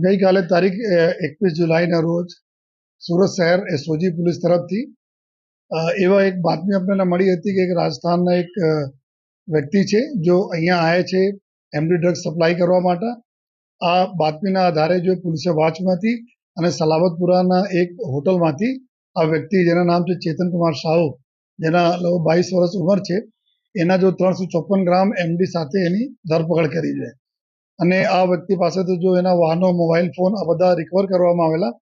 ગઈકાલે તારીખ 21 જુલાઈના રોજ સુરત શહેર એસઓજી પોલીસ તરફથી એવા એક બાતમી આપણને મળી હતી કે એક રાજસ્થાનના એક વ્યક્તિ છે જો અહીંયા આવ્યા છે એમડી ડ્રગ્સ સપ્લાય કરવા માટે. આ બાતમીના આધારે જો પોલીસે વોચમાંથી અને સલાબતપુરાના એક હોટલમાંથી આ વ્યક્તિ જેના નામ છે ચેતનકુમાર સાહુ, જેના 22 વર્ષ ઉંમર છે, એના જો 354 ગ્રામ એમડી સાથે એની ધરપકડ કરી છે. અને આ વ્યક્તિ પાસેથી જો એના વાહનો, મોબાઈલ ફોન આ બધા રિકવર કરવામાં આવેલા.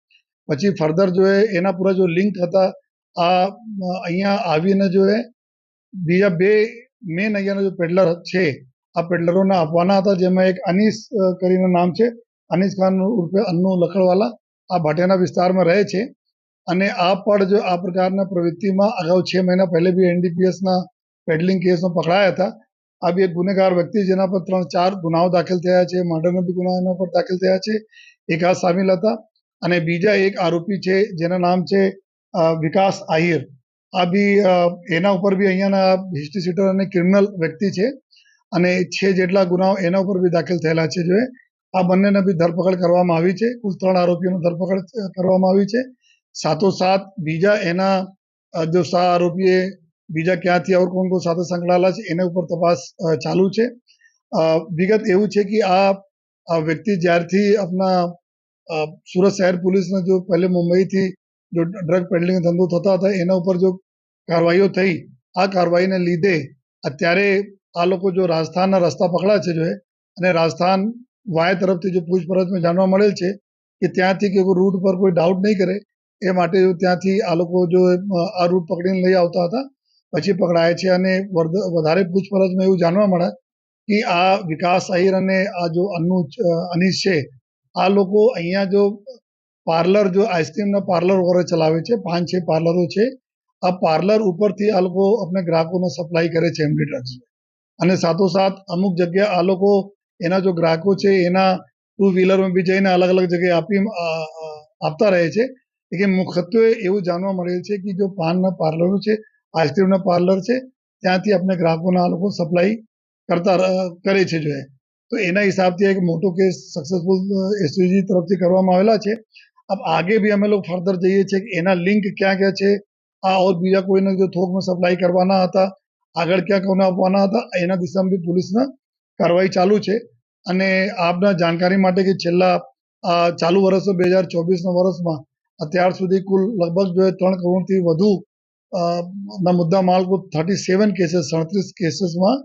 પછી ફર્ધર જો એના પૂરા જો લિંક હતા આ અહીંયા આવીને જો બીજા બે મેન અહીંયાના જો પેડલર છે આ પેડલરોને આપવાના હતા, જેમાં એક અનીસ કરીને નામ છે, અનીસ ખાન ઉર્ફે અન્નુ લકડવાલા, આ ભાટિયાના વિસ્તારમાં રહે છે. અને આ પણ જો આ પ્રકારના પ્રવૃત્તિમાં અગાઉ 6 મહિના પહેલે બી એનડીપીએસના પેડલિંગ કેસમાં પકડાયા હતા. આ બી એક ગુનેગાર વ્યક્તિ જેના પર 3-4 ગુનાઓ દાખલ થયા છે, મર્ડરના બી ગુનાઓ એના પર દાખલ થયા છે, એક આ સામેલ હતા. અને બીજા એક આરોપી છે જેના નામ છે વિકાસ આહિર. આ બી એના ઉપર બી અહીંયાના હિસ્ટ્રી સીટર અને ક્રિમિનલ વ્યક્તિ છે અને 6 જેટલા ગુનાઓ એના ઉપર બી દાખલ થયેલા છે. જો આ બંનેને બી ધરપકડ કરવામાં આવી છે. કુલ 3 આરોપીઓની ધરપકડ કરવામાં આવી છે. સાથોસાથ બીજા એના જો 7 આરોપીએ બીજા ક્યાંથી और કોણ સાથે સંકળાયેલા છે એના ઉપર તપાસ ચાલુ છે. વિગત એવું છે કે આ વ્યક્તિ જ્યારથી આપણા સુરત શહેર પોલીસને જો પહેલે મુંબઈથી જો ડ્રગ પેડલિંગ ધંધો થતા હતા એના ઉપર જો કાર્યવાહીઓ થઈ, આ કાર્યવાહીને લીધે અત્યારે આ લોકો જો રાજસ્થાનના રસ્તા પકડા છે જો અને રાજસ્થાન વાય તરફથી જો પૂછપરછમાં જાણવા મળેલ છે કે ત્યાંથી કે રૂટ પર કોઈ ડાઉટ નહીં કરે એ માટે ત્યાંથી આ લોકો જો આ રૂટ પકડીને લઈ આવતા હતા, પછી પકડાય છે. અને વધારે પૂછપરછમાં એવું જાણવા મળે કે આ વિકાસ આહિર અને આ જો અનીસ છે આ લોકો અહીંયા જો પાર્લર જો આઈસ્ક્રીમના પાર્લર વગેરે ચલાવે છે, 5-6 પાર્લરો છે. આ પાર્લર ઉપરથી આ લોકો આપણે ગ્રાહકોને સપ્લાય કરે છે એમડી ડ્રગ્સ. અને સાથોસાથ અમુક જગ્યા આ લોકો એના જો ગ્રાહકો છે એના 2 વ્હીલરમાં બી જઈને અલગ અલગ જગ્યાએ આપતા રહે છે. કે મુખ્યત્વે એવું જાણવા મળેલ છે કે જો પાનના પાર્લરો છે, આઈસ્ક્રીમના પાર્લર છે, ત્યાંથી આપણે ગ્રાહકોને આ લોકો સપ્લાય કરે છે જો તો એના હિસાબથી એક મોટો કેસ સક્સેસફુલ એસઓજી તરફથી કરવામાં આવેલા છે. अब आगे भी અમે લોકો ફર્ધર જઈએ છીએ કે એના લિંક ક્યાં ક્યાં છે, આ ઓર બીજા કોઈને જો થોકમાં સપ્લાય કરવાના હતા, આગળ ક્યાં કોને આપવાના હતા, એના દિશામાં બી પોલીસના કાર્યવાહી ચાલુ છે. અને આપના જાણકારી માટે કે છેલ્લા ચાલુ વર્ષ 2024ના વર્ષમાં અત્યાર સુધી કુલ લગભગ જો 3 કરોડથી વધુ ના મુદ્દા માલ કુલ 37 કેસીસમાં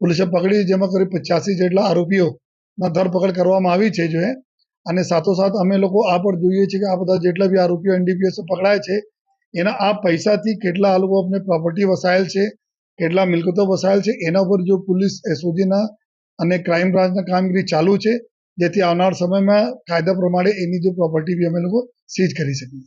પોલીસે પકડી, જેમાં કરીબ 85 જેટલા આરોપીઓના ધરપકડ કરવામાં આવી છે જો અને સાથોસાથ અમે લોકો આ પણ જોઈએ છીએ કે આ બધા જેટલા બી આરોપીઓ એનડીપીએસ પકડાય છે એના આ પૈસાથી કેટલા આ લોકો આપણે પ્રોપર્ટી વસાયેલ છે, કેટલા મિલકતો વસાયેલ છે, એના ઉપર જો પોલીસ એસઓજીના અને ક્રાઇમ બ્રાન્ચના કામગીરી ચાલુ છે, જેથી આવનાર સમયમાં કાયદા પ્રમાણે એની જો પ્રોપર્ટી બી અમે લોકો સીઝ કરી શકીએ.